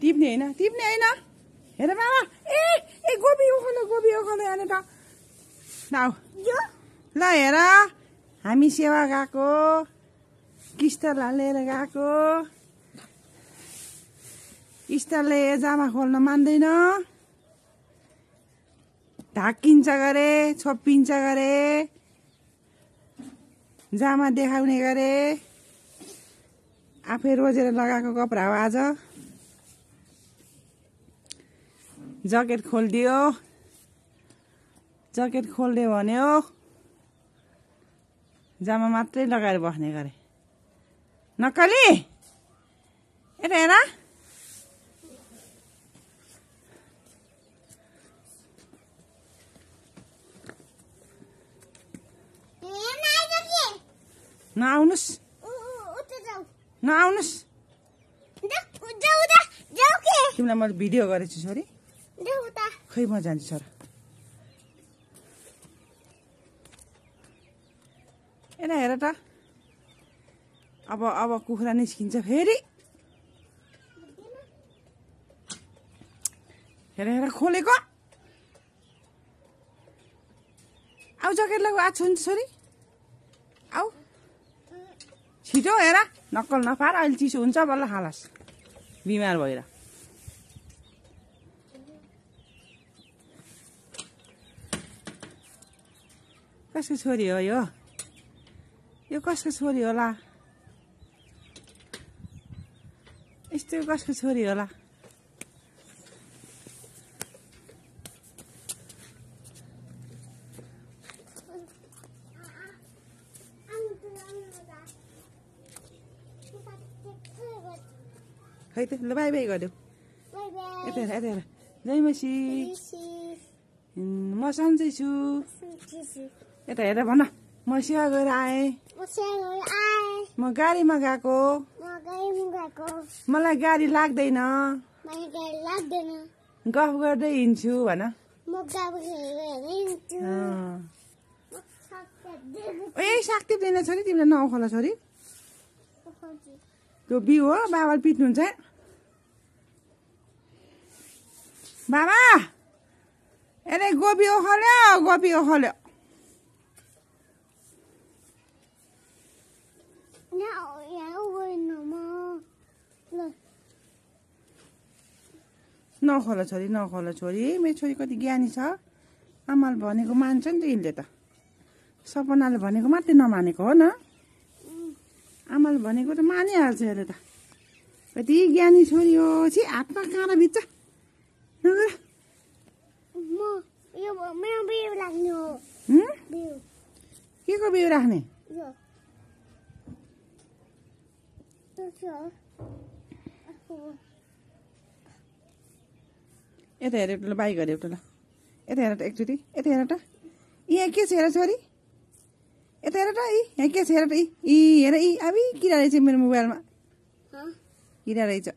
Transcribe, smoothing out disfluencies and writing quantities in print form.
टिप्ने हैन हेर बाबा ए गोबी उखाल्यो यानी त नाउ ल हेर हामी सेवा गएको किस्टलाई लिएर गएको किस्टले जामा खोल्न मान्दैन ढाकिन्छ गरे छोपिन्छ गरे जामा देखाउने गरे आफै रोजेर लगाएको कपडा हो आज जकेट खोलिदियो जकेट खोलिदियो भन्यो जामा मात्रै लगाएर बस्ने गरे नक्कली यता हेर नआउनुस् तिमीलाई मैले भिडियो गरेको छु छोरी खै म जान्छु छोरा हेर त अब कुखुरा निस्किन्छ फेरि हेर खोलेको आउ जकेट लगाऊ आज हुन्छ छोरी आउ छिटो हेर नक्कल नपार अहिले चिसो हुन्छ बल्ल खालास बिमार भएर कसको छोरी हो यो कसको छोरी होला यस्तो कसको छोरी होला खै त ल बाई बाई गरिदेऊ यता हेर जय मसी म सन्चै छु यता हेर भन म सेवा गरेर आएँ म गाडीमा गएको मलाई गाडी लाग्दैन गफ गर्दै हिँड्छु भन ए साग टिप्दैन छोरी तिमीलाई नउखाला छोरी त्यो बिउ हो बाबाले पिट्नुहुन्छ बाबा यसले गोबी ओखाल्यो नखोला छोरी मेरो छोरी कति ज्ञानी छ आमाले भनेको मान्छ नि त यिनले त सपनाले भनेको मात्रै नमानेको हो न आमाले भनेको त मानिहाल्छ यसले त कति ज्ञानी छोरी हो छि हातमा काँडा भित्र के को बिउ राख्ने यता हेर एउटा बाई गरे एउटा ल यता हेर त एकचोटि यता हेर त यहाँ के छ हेर छोरी यता हेर त यहाँ के छ हेर त हेर अब किरा रहेछ मेरो मोबाइलमा किरा रहेछ